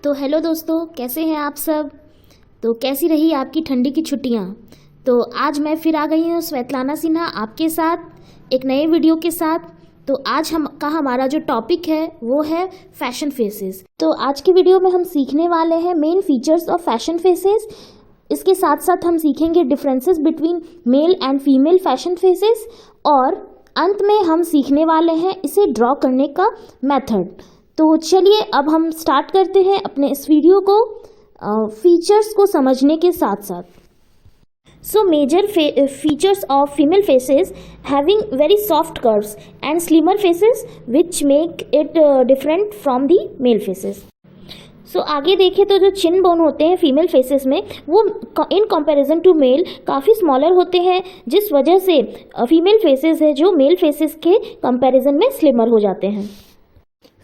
तो हेलो दोस्तों, कैसे हैं आप सब। तो कैसी रही आपकी ठंडी की छुट्टियां। तो आज मैं फिर आ गई हूँ श्वेतलाना सिन्हा आपके साथ एक नए वीडियो के साथ। तो आज हमारा जो टॉपिक है वो है फैशन फेसेस। तो आज की वीडियो में हम सीखने वाले हैं main features of fashion faces. इसके साथ साथ हम सीखेंगे differences between male and female fashion faces, और अंत में हम सीखने वाले हैं इसे ड्रॉ करने का मेथड। तो चलिए अब हम स्टार्ट करते हैं अपने इस वीडियो को फीचर्स को समझने के साथ साथ। So major features of female faces having very soft curves and slimmer faces which make it different from the male faces. सो आगे देखें तो जो चिन बोन होते हैं फीमेल फेसेस में वो इन कंपैरिजन टू मेल काफ़ी स्मॉलर होते हैं, जिस वजह से फीमेल फेसेस है जो मेल फेसेस के कंपैरिजन में स्लिमर हो जाते हैं।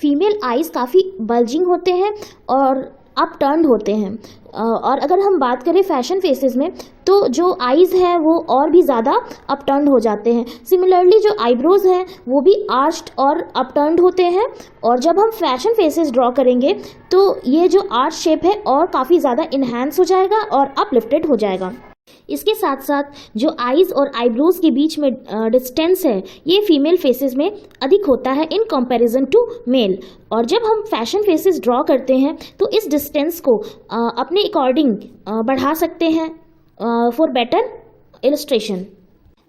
फीमेल आइज़ काफ़ी बल्जिंग होते हैं और अप टर्न्ड होते हैं। और अगर हम बात करें फैशन फेसेस में तो जो आइज़ है वो और भी ज़्यादा अप टर्न्ड हो जाते हैं। सिमिलरली जो आईब्रोज हैं वो भी आर्च्ड और अप टर्न्ड होते हैं। और जब हम फैशन फेसेस ड्रॉ करेंगे तो ये जो आर्च शेप है और काफ़ी ज़्यादा इन्हांस हो जाएगा और अपलिफ्टेड हो जाएगा। इसके साथ साथ जो आईज़ और आईब्रोज के बीच में डिस्टेंस है ये फीमेल फेसेस में अधिक होता है इन कंपैरिजन टू मेल। और जब हम फैशन फेसेस ड्रॉ करते हैं तो इस डिस्टेंस को अपने अकॉर्डिंग बढ़ा सकते हैं फॉर बेटर इलस्ट्रेशन।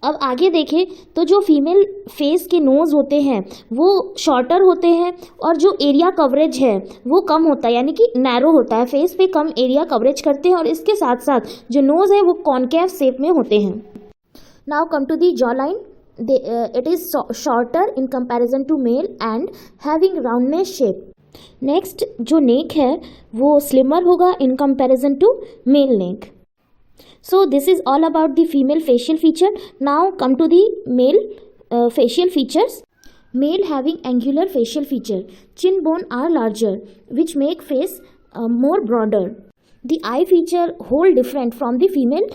अब आगे देखें तो जो फीमेल फेस के नोज़ होते हैं वो शॉर्टर होते हैं और जो एरिया कवरेज है वो कम होता है, यानी कि नैरो होता है, फेस पे कम एरिया कवरेज करते हैं। और इसके साथ साथ जो नोज़ है वो कॉन्केव शेप में होते हैं। Now come to the jaw line, it is shorter in comparison to male and having roundness shape. Next जो नेक है वो स्लिमर होगा in comparison to male neck. So this is all about the female facial feature. Now come to the male facial features. Male having angular facial feature. Chin bone are larger, which make face more broader. The eye feature whole different from the female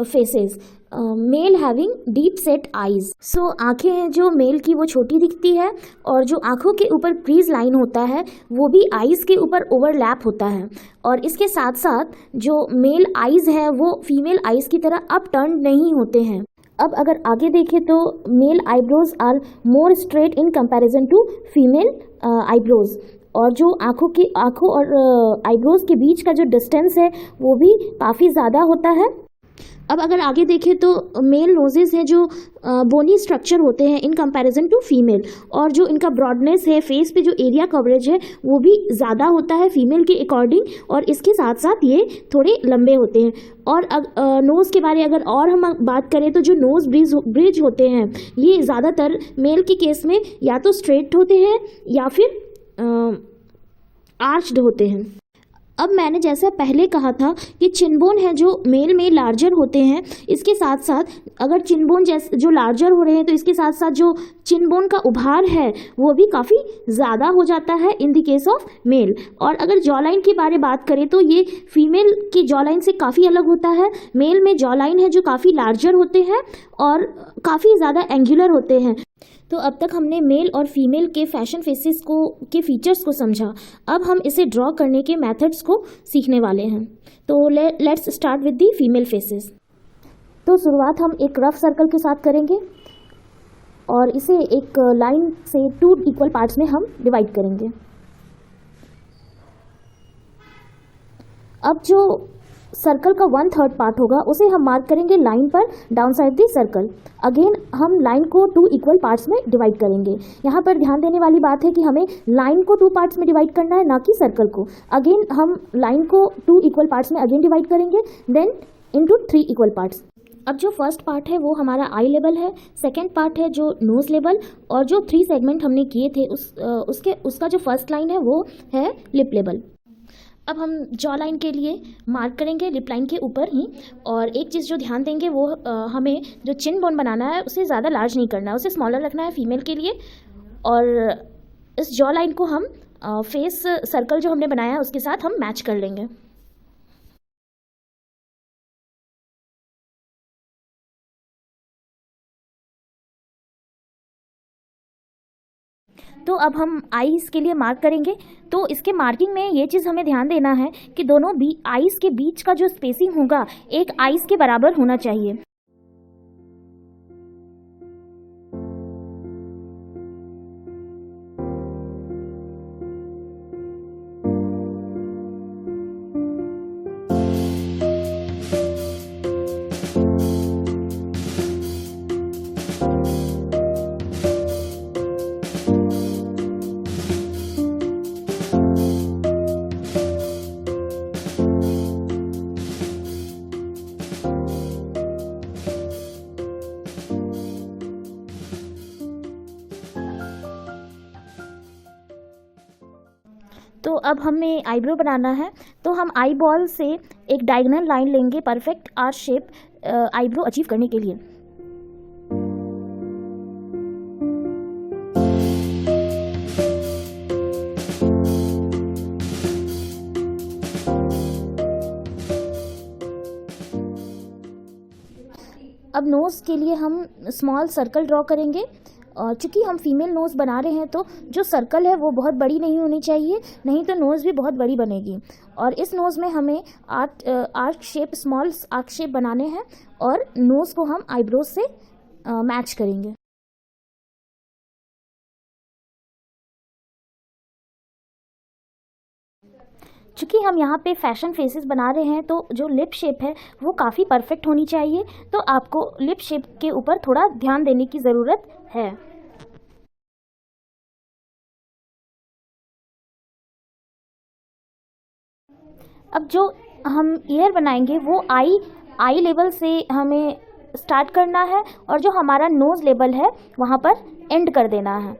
faces. Male having deep set eyes. So आँखें हैं जो mail की वो छोटी दिखती है और जो आँखों के ऊपर क्रीज लाइन होता है वो भी आइज़ के ऊपर ओवरलैप होता है। और इसके साथ साथ जो मेल आइज़ है वो फीमेल आइज़ की तरह अप टर्न नहीं होते हैं। अब अगर आगे देखें तो male eyebrows are more straight in comparison to female eyebrows. और जो आँखों और आईब्रोज के बीच का जो डिस्टेंस है वो भी काफ़ी ज़्यादा होता है। अब अगर आगे देखें तो मेल नोजेस हैं जो बोनी स्ट्रक्चर होते हैं इन कंपैरिजन टू फीमेल, और जो इनका ब्रॉडनेस है फेस पे जो एरिया कवरेज है वो भी ज़्यादा होता है फीमेल के अकॉर्डिंग। और इसके साथ साथ ये थोड़े लंबे होते हैं। और नोज़ के बारे अगर और हम बात करें तो जो नोज़ ब्रिज होते हैं ये ज़्यादातर मेल के केस में या तो स्ट्रेट होते हैं या फिर आर्च्ड होते हैं। अब मैंने जैसा पहले कहा था कि चिनबोन है जो मेल में लार्जर होते हैं, इसके साथ साथ अगर चिनबोन जैसे जो लार्जर हो रहे हैं तो इसके साथ साथ जो चिनबोन का उभार है वो भी काफ़ी ज़्यादा हो जाता है in the case of male. और अगर जॉ लाइन के बारे बात करें तो ये फीमेल की जॉ लाइन से काफ़ी अलग होता है। मेल में जॉ लाइन है जो काफ़ी लार्जर होते हैं और काफ़ी ज़्यादा एंगुलर होते हैं। तो अब तक हमने मेल और फीमेल के फैशन फेसेस के फीचर्स को समझा। अब हम इसे ड्रॉ करने के मेथड्स को सीखने वाले हैं। तो let's start with the female faces. तो शुरुआत हम एक रफ सर्कल के साथ करेंगे और इसे एक लाइन से 2 इक्वल पार्ट्स में हम डिवाइड करेंगे। अब जो सर्कल का 1/3 पार्ट होगा उसे हम मार्क करेंगे लाइन पर down side the circle. Again हम लाइन को 2 इक्वल पार्ट्स में डिवाइड करेंगे। यहाँ पर ध्यान देने वाली बात है कि हमें लाइन को 2 पार्ट्स में डिवाइड करना है, ना कि सर्कल को। अगेन हम लाइन को 2 इक्वल पार्ट्स में अगेन डिवाइड करेंगे, देन इनटू 3 इक्वल पार्ट्स। अब जो फर्स्ट पार्ट है वो हमारा आई लेवल है, सेकेंड पार्ट है जो नोज लेवल, और जो 3 सेगमेंट हमने किए थे उसका जो फर्स्ट लाइन है वो है लिप लेवल। अब हम जॉ लाइन के लिए मार्क करेंगे लिप लाइन के ऊपर ही। और एक चीज़ जो ध्यान देंगे वो हमें जो चिन बोन बनाना है उसे ज़्यादा लार्ज नहीं करना है, उसे स्मॉलर रखना है फीमेल के लिए। और इस जॉ लाइन को हम फेस सर्कल जो हमने बनाया है उसके साथ हम मैच कर लेंगे। तो अब हम आईज़ के लिए मार्क करेंगे। तो इसके मार्किंग में ये चीज़ हमें ध्यान देना है कि दोनों भी आईज़ के बीच का जो स्पेसिंग होगा एक आईज़ के बराबर होना चाहिए। तो अब हमें आईब्रो बनाना है, तो हम आई बॉल से एक डायगोनल लाइन लेंगे perfect R shape eyebrow achieve करने के लिए। अब नोज़ के लिए हम स्मॉल सर्कल ड्रॉ करेंगे, और चूँकि हम फीमेल नोज़ बना रहे हैं तो जो सर्कल है वो बहुत बड़ी नहीं होनी चाहिए, नहीं तो नोज़ भी बहुत बड़ी बनेगी। और इस नोज़ में हमें arc shape, small arc shape बनाने हैं और नोज़ को हम आईब्रोज से मैच करेंगे। चूँकि हम यहाँ पे फैशन फेसेस बना रहे हैं तो जो लिप शेप है वो काफ़ी परफेक्ट होनी चाहिए, तो आपको लिप शेप के ऊपर थोड़ा ध्यान देने की ज़रूरत है। अब जो हम ईयर बनाएंगे वो आई लेवल से हमें स्टार्ट करना है और जो हमारा नोज़ लेवल है वहाँ पर एंड कर देना है।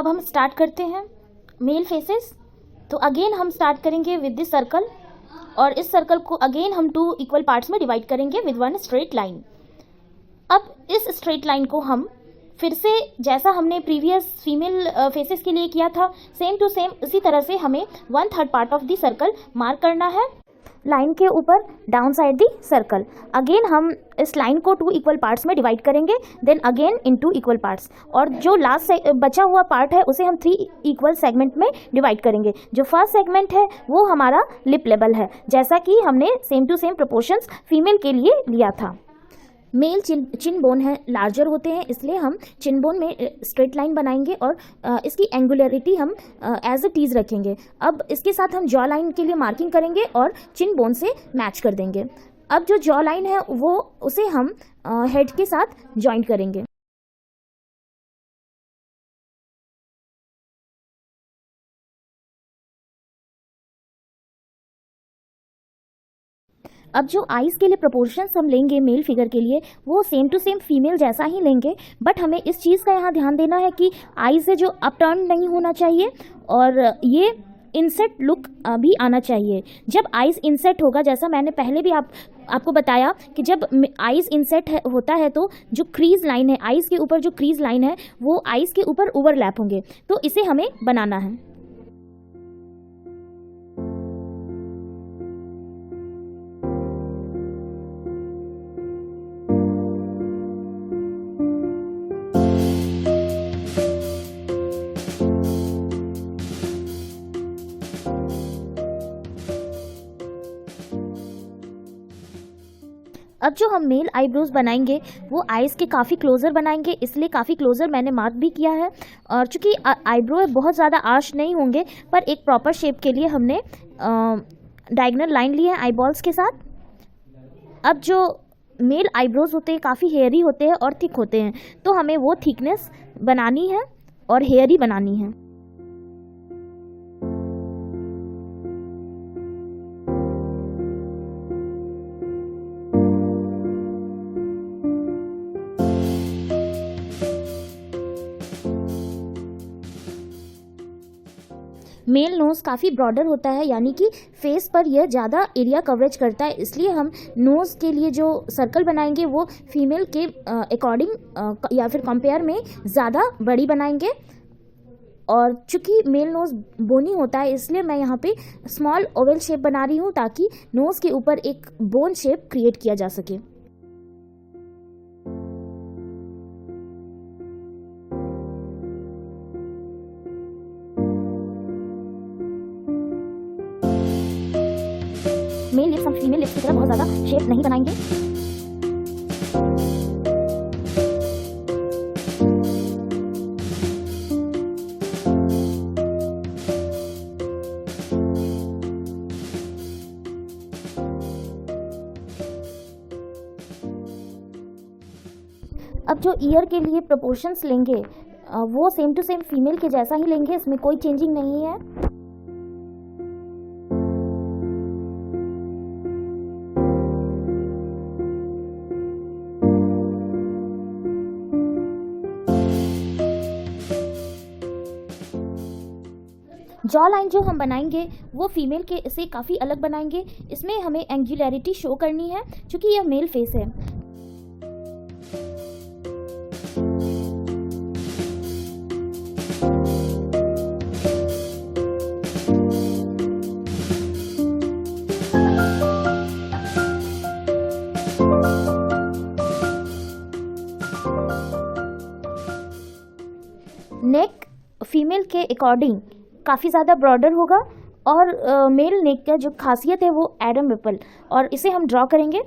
अब हम स्टार्ट करते हैं मेल फेसेस। तो अगेन हम स्टार्ट करेंगे विद दिस सर्कल, और इस सर्कल को अगेन हम 2 इक्वल पार्ट्स में डिवाइड करेंगे विद 1 स्ट्रेट लाइन। अब इस स्ट्रेट लाइन को हम फिर से जैसा हमने प्रीवियस फीमेल फेसेस के लिए किया था, सेम टू सेम उसी तरह से हमें 1/3 part of the circle mark करना है लाइन के ऊपर down side the circle. Again हम इस लाइन को 2 इक्वल पार्ट्स में डिवाइड करेंगे, then again in 2 equal parts, और जो लास्ट बचा हुआ पार्ट है उसे हम 3 इक्वल सेगमेंट में डिवाइड करेंगे। जो फर्स्ट सेगमेंट है वो हमारा लिप लेवल है, जैसा कि हमने same to same proportions female के लिए लिया था। मेल चिन बोन है लार्जर होते हैं, इसलिए हम चिन बोन में स्ट्रेट लाइन बनाएंगे और इसकी एंगुलरिटी हम एज इट इज़ रखेंगे। अब इसके साथ हम जॉ लाइन के लिए मार्किंग करेंगे और चिन बोन से मैच कर देंगे। अब जो जॉ लाइन है वो उसे हम हेड के साथ जॉइंट करेंगे। अब जो आइज़ के लिए प्रोपोर्शंस हम लेंगे मेल फिगर के लिए वो सेम टू सेम फीमेल जैसा ही लेंगे, बट हमें इस चीज़ का यहाँ ध्यान देना है कि आइज़ से जो अपटर्न नहीं होना चाहिए और ये इंसेट लुक भी आना चाहिए। जब आइज़ इंसेट होगा, जैसा मैंने पहले भी आपको बताया कि जब आइज़ इंसेट होता है तो जो क्रीज लाइन है, आइज़ के ऊपर जो क्रीज लाइन है वो आइज़ के ऊपर ओवरलैप होंगे, तो इसे हमें बनाना है। अब जो हम मेल आईब्रोज बनाएंगे वो आइज़ के काफ़ी क्लोज़र बनाएंगे, इसलिए काफ़ी क्लोज़र मैंने मार्क भी किया है। और चूँकि आईब्रो बहुत ज़्यादा आर्च नहीं होंगे, पर एक प्रॉपर शेप के लिए हमने डायगोनल लाइन ली है आई बॉल्स के साथ। अब जो मेल आईब्रोज होते हैं काफ़ी हेयरी होते हैं और थिक होते हैं, तो हमें वो थिकनेस बनानी है और हेयरी बनानी है। मेल नोज़ काफ़ी ब्रॉडर होता है, यानी कि फेस पर यह ज़्यादा एरिया कवरेज करता है, इसलिए हम नोज़ के लिए जो सर्कल बनाएंगे वो फीमेल के अकॉर्डिंग या फिर कंपेयर में ज़्यादा बड़ी बनाएंगे। और चूँकि मेल नोज़ बोनी होता है, इसलिए मैं यहाँ पे स्मॉल ओवल शेप बना रही हूँ ताकि नोज़ के ऊपर एक बोन शेप क्रिएट किया जा सके। मेल लिप्स हम फीमेल लिप्स की तरह बहुत ज़्यादा शेप नहीं बनाएंगे। अब जो ईयर के लिए प्रोपोर्शंस लेंगे वो सेम टू सेम फीमेल के जैसा ही लेंगे, इसमें कोई चेंजिंग नहीं है। जॉ लाइन जो हम बनाएंगे वो फीमेल के से काफ़ी अलग बनाएंगे, इसमें हमें एंगुलरिटी शो करनी है क्योंकि यह मेल फेस है। नेक फीमेल के अकॉर्डिंग काफ़ी ज़्यादा ब्रॉडर होगा और मेल नेक का जो खासियत है वो एडम विपल, और इसे हम ड्रॉ करेंगे।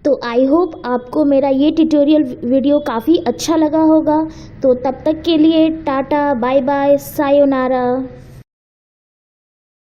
तो आई होप आपको मेरा ये ट्यूटोरियल वीडियो काफ़ी अच्छा लगा होगा। तो तब तक के लिए टाटा, बाय बाय, सायोनारा।